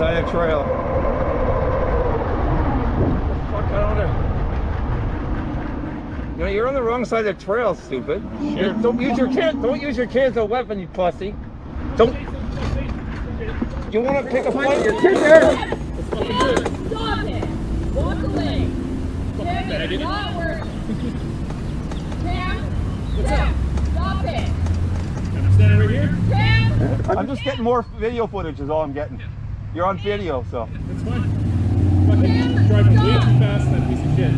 side of the trail. Fuck out of there. You know, you're on the wrong side of the trail, stupid. Sure. Don't use your kid. Don't use your kid as a weapon, you pussy. Don't. You want to pick a fight? Your kid there. Stop it! Walk away! Cam, it's not working! Cam, stop it! I'm standing right here. Cam! I'm just getting more video footage is all I'm getting. You're on video, so. That's fine. Fucking driving way too fast, that piece of shit.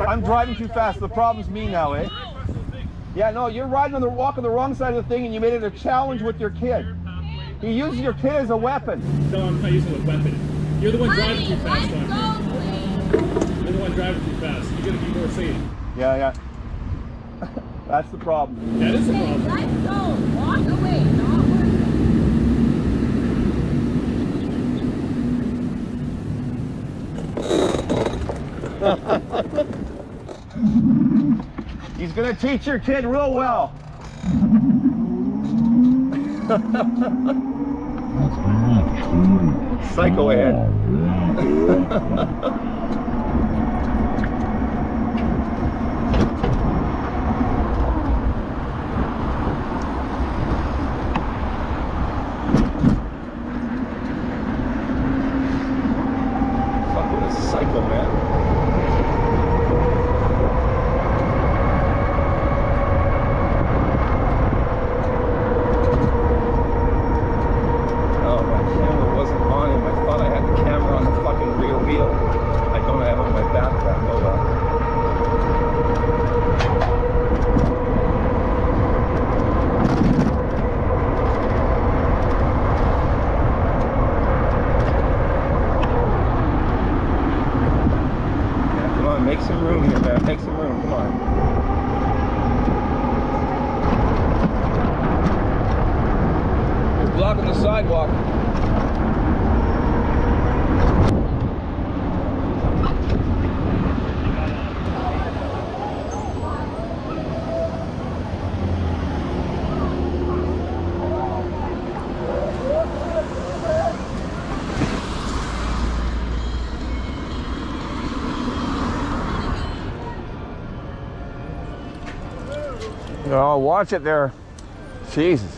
I'm driving too fast. The problem's me now, eh? Yeah, no, you're riding on the walking the wrong side of the thing, and you made it a challenge with your kid. He uses your kid as a weapon. No, I'm not using it with weapon. You're the one driving too Honey, fast, let's Don. go, please! You're the one driving too fast. You gotta be more safe. Yeah. That's the problem. That is the Hey, problem. let's go! Walk away! Not working. He's gonna teach your kid real well. Psycho head. Fuck with a psycho man. Oh, my camera wasn't on him. I thought I had the camera on the fucking rear wheel. I don't have it on my backpack. Oh well. Yeah, come on, make some room here, man. Make some room. Come on. You're blocking the sidewalk. Oh, watch it there. Jesus.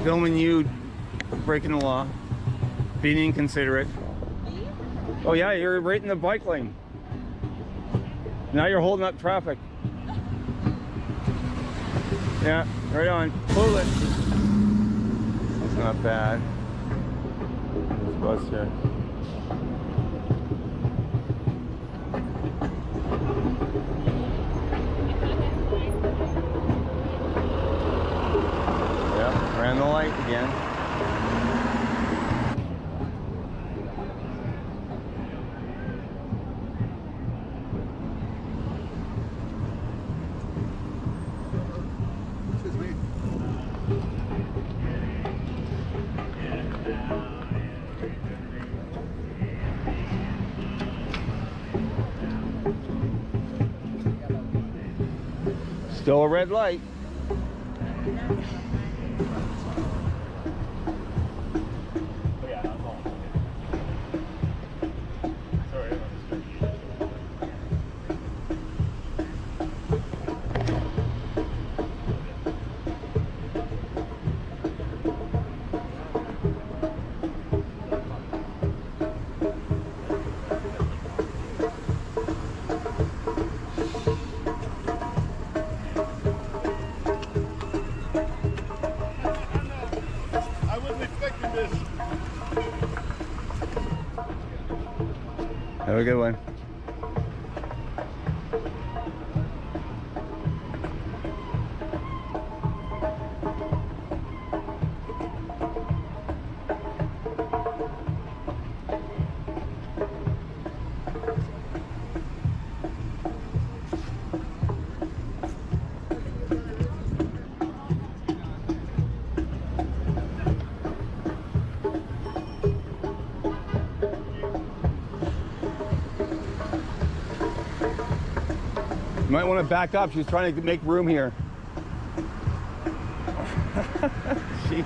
Filming you breaking the law, being inconsiderate. Oh yeah, you're right in the bike lane. Now you're holding up traffic. Yeah, right on. Pull it. It's not bad. This bus here. Yeah, ran the light again. Still a red light. I wasn't expecting this. Have a good one. You might want to back up. She's trying to make room here. Jeez.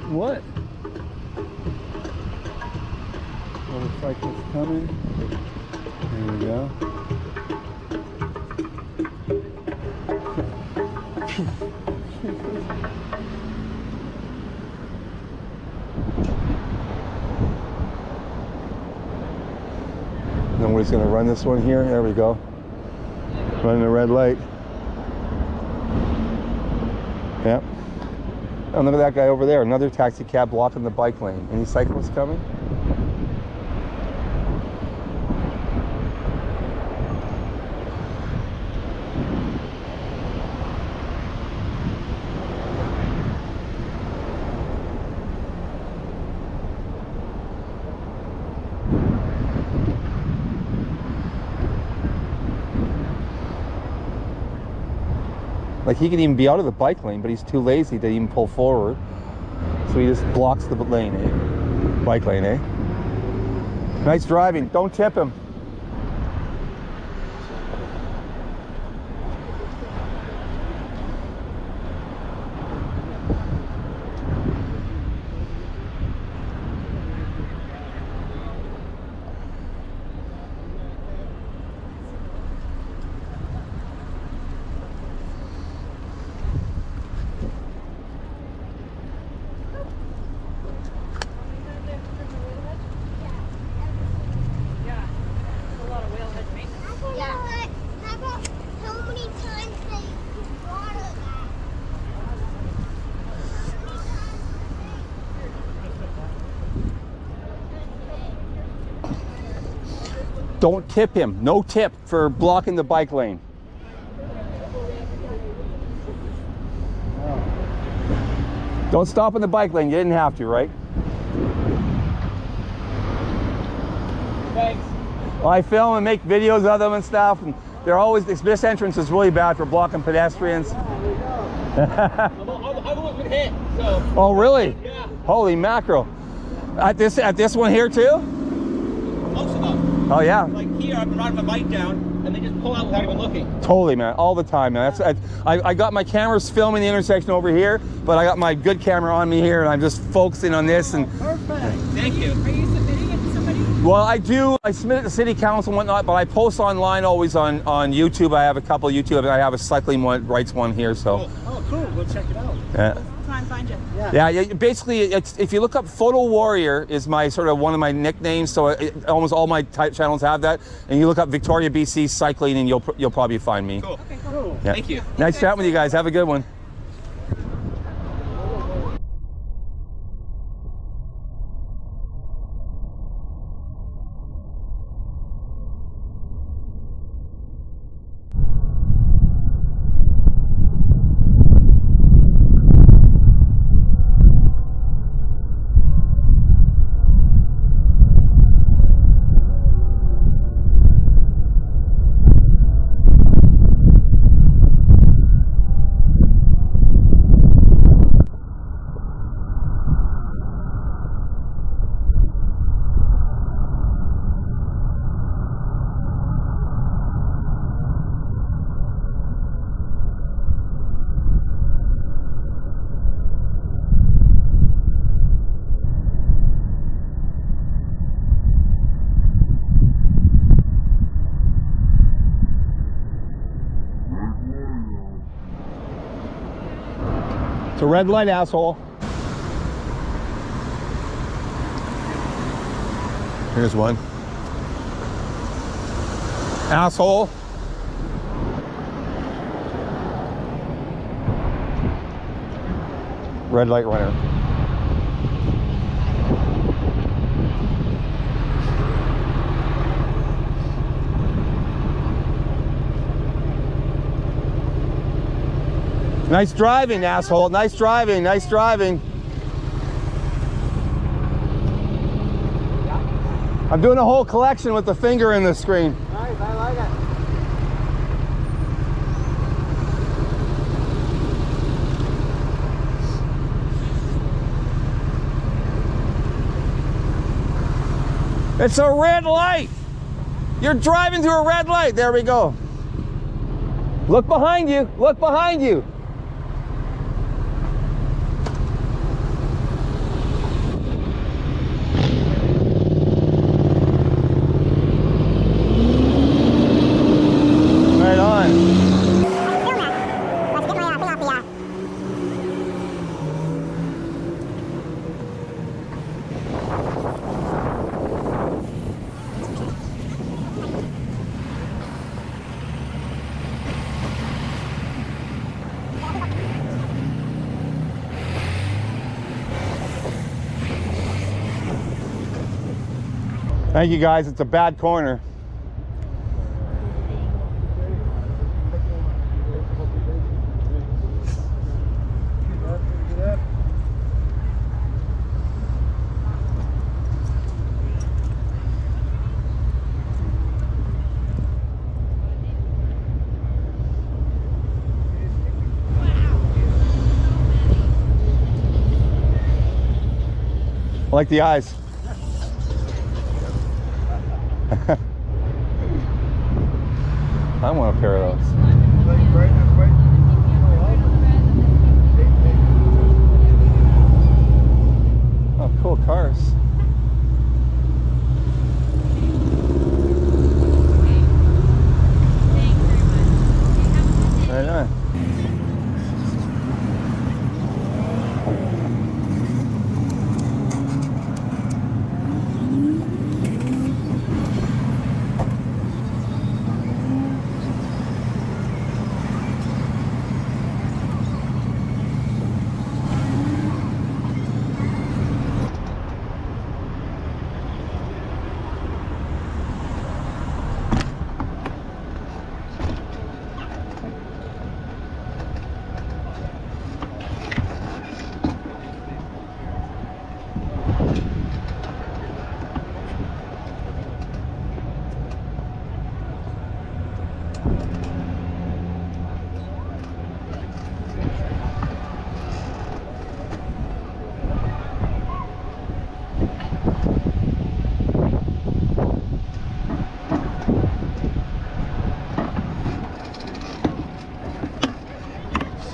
What? Motorcycle's coming. There we go. Then we're just going to run this one here. There we go. Running the red light. Yep. Oh, look at that guy over there. Another taxi cab blocking the bike lane. Any cyclists coming? Like, he could even be out of the bike lane, but he's too lazy to even pull forward. So he just blocks the lane, eh? Bike lane, eh? Nice driving. Don't tip him. Don't tip him. No tip for blocking the bike lane. Don't stop in the bike lane. You didn't have to, right? Thanks. Well, I film and make videos of them and stuff, and they're always, this entrance is really bad for blocking pedestrians. I've almost been hit, so. Oh, really? Yeah. Holy mackerel. At this one here too? most of them. Oh yeah. Like here, I've been riding my bike down, and they just pull out without even looking. Totally, man. All the time, man. I got my cameras filming the intersection over here, but I got my good camera on me here, and I'm just focusing on this. And Perfect. Thank you. Are you submitting it to somebody? well, I do. I submit it to city council and whatnot, but I post online always on YouTube. I have a couple of YouTube, and I have a cycling rights one here. So Oh, cool. We'll check it out. yeah. Try and find you. Yeah, basically, if you look up Photo Warrior is my sort of one of my nicknames. So almost all my channels have that. And you look up Victoria, BC cycling, and you'll probably find me. Cool. Okay, cool. Yeah. Thank you. Nice chatting with you guys. Have a good one. It's a red light, asshole. Here's one. Asshole. Red light runner. Nice driving, asshole. Nice driving. Nice driving. I'm doing a whole collection with the finger in the screen. Nice. I like it. It's a red light. You're driving through a red light. There we go. Look behind you. Look behind you. Right on. Thank you guys. It's a bad corner. I like the eyes. I want a pair of those. Oh, cool cars. Right on.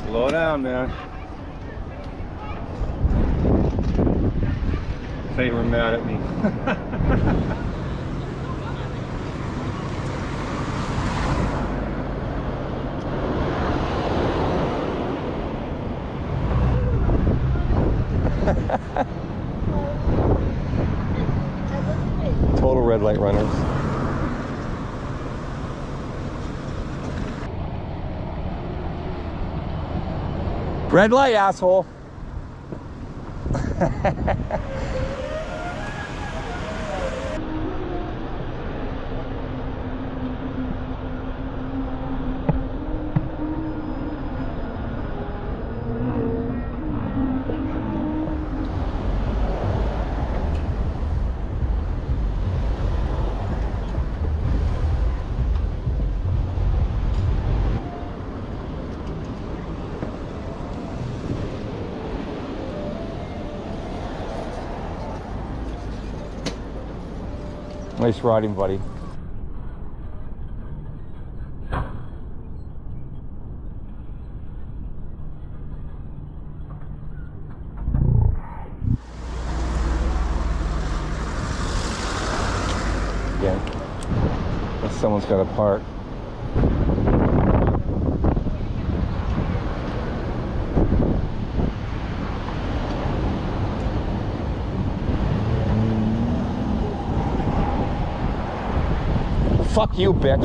Slow down, man. Say you were mad at me. Total red light runners. Red light, asshole. Nice riding, buddy. Yeah. Someone's got to park. Fuck you, bitch.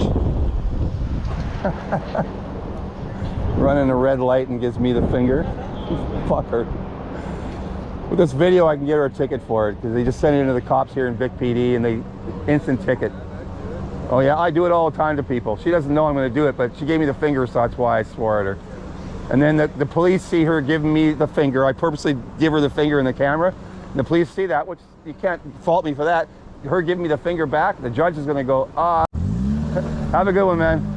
Running a red light and gives me the finger. Fuck her. With this video, I can get her a ticket for it because they just sent it into the cops here in Vic PD and they instant ticket. Oh yeah, I do it all the time to people. She doesn't know I'm going to do it, but she gave me the finger, so that's why I swore at her. And then the police see her giving me the finger. I purposely give her the finger in the camera. And the police see that, which you can't fault me for that. Her giving me the finger back, the judge is going to go, ah. Have a good one, man.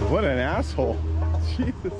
What an asshole. Jesus.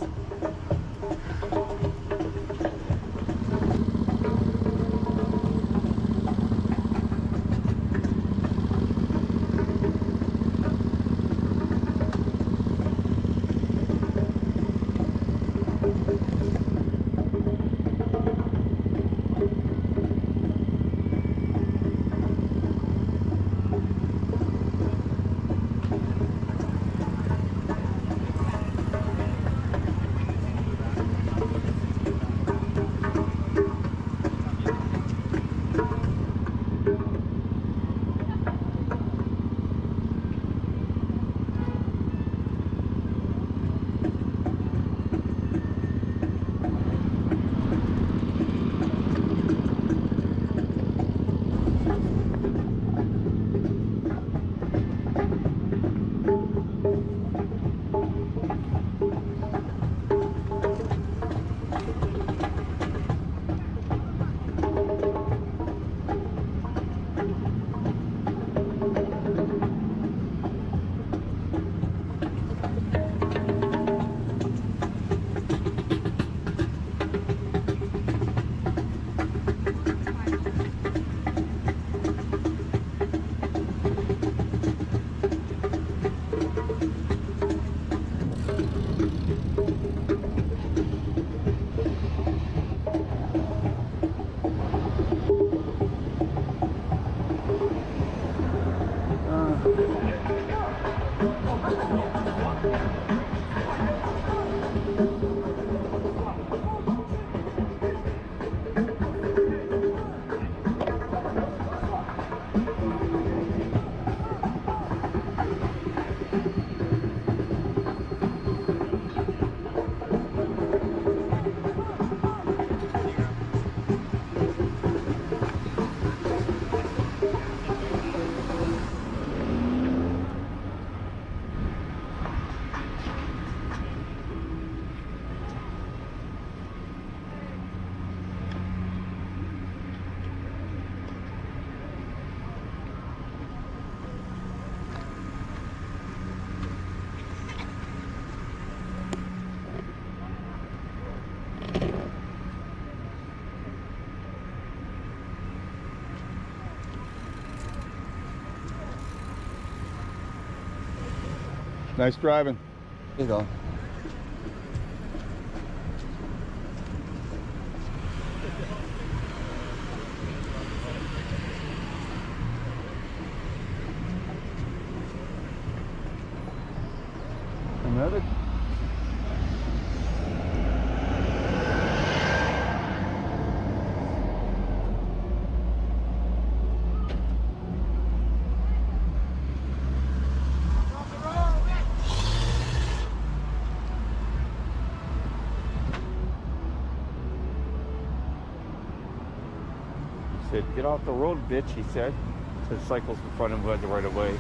Nice driving. There you go. Another. He said, "Get off the road, bitch," he said. The cycles in front of him who had the right of way.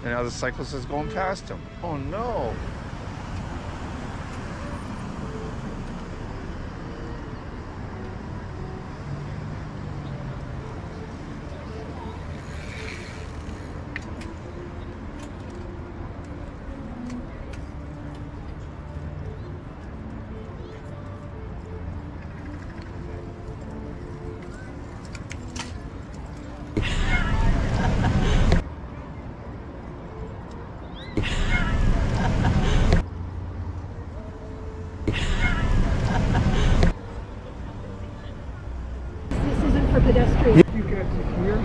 And now the cyclist is going past him. Oh no. This isn't for pedestrians. You get to here.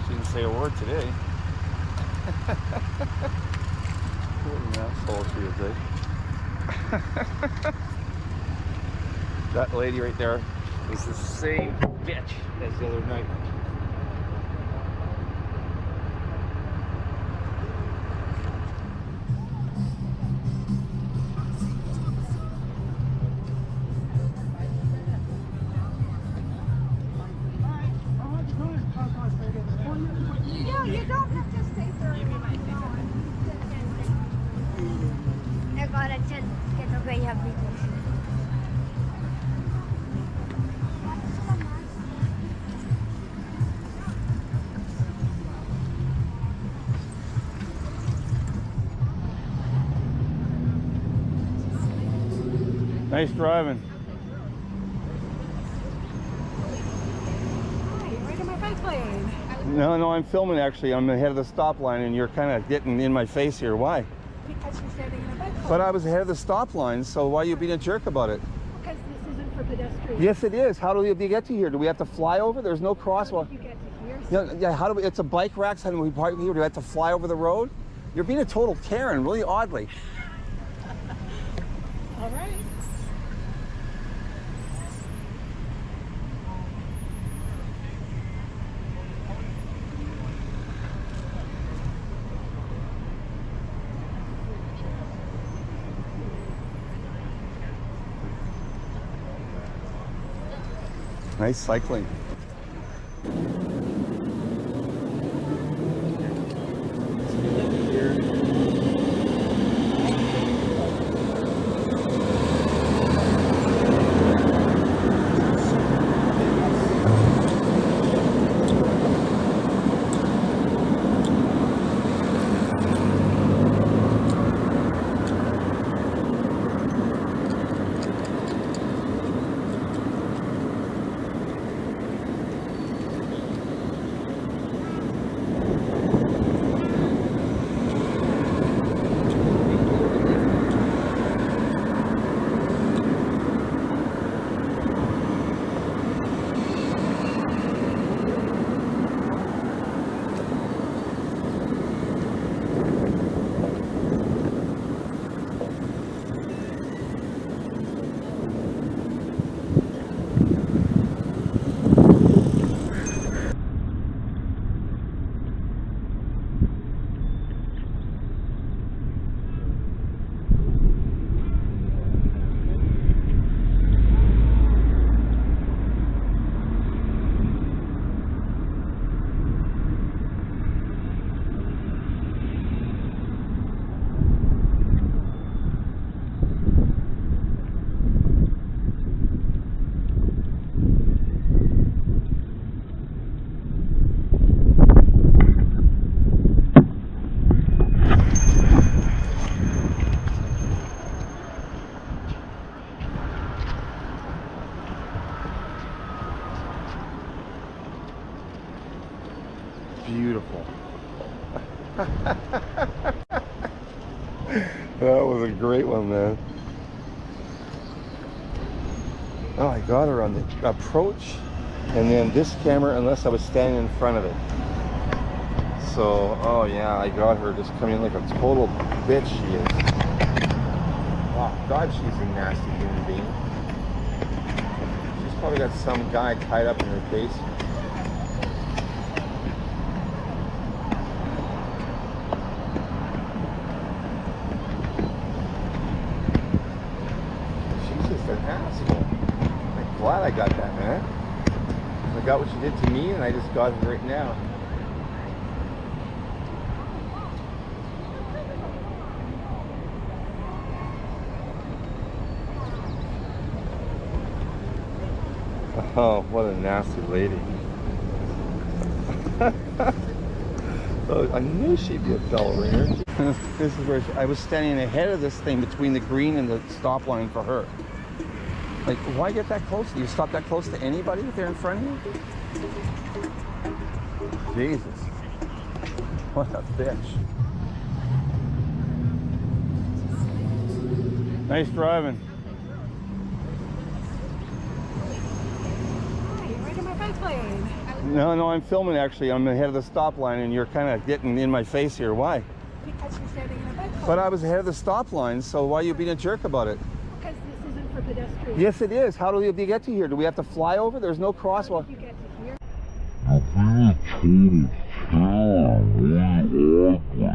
She didn't say a word today. What an asshole she is, eh? That lady right there is the same bitch as the other night. Yeah, you don't have to stay there. Agora tinha que eu ganhei a vida. Nice driving. Right in my bike lane. No, I'm filming actually. I'm ahead of the stop line and you're kind of getting in my face here. Why? Because you're standing in a bike lane. But I was ahead of the stop line, so why are you being a jerk about it? Because this isn't for pedestrians. Yes, it is. How do we get to here? Do we have to fly over? There's no How crosswalk. did you get to here? Yeah, how do we? It's a bike rack. How do we park here? Do we have to fly over the road? You're being a total Karen, really oddly. All right. Nice cycling. beautiful. That was a great one, man. Oh, I got her on the approach, and then this camera, unless I was standing in front of it. So, oh yeah, I got her just coming in like a total bitch she is. Oh God, she's a nasty human being. She's probably got some guy tied up in her face. She's just an asshole. I'm glad I got that, man. I got what she did to me, and I just got her right now. Oh, what a nasty lady. Oh, I knew she'd be a bell ringer. This is where I was standing ahead of this thing between the green and the stop line for her. Like, why get that close? Do you stop that close to anybody if they're in front of you? Jesus. What a bitch. Nice driving. No, I'm filming actually. I'm ahead of the stop line and you're kind of getting in my face here. Why? Because you're standing in a bike lane. But I was ahead of the stop line, so why are you being a jerk about it? Because this isn't for pedestrians. Yes, it is. How do we get to here? Do we have to fly over? There's no crosswalk. How did you get to here? You're being a total killer, really ugly.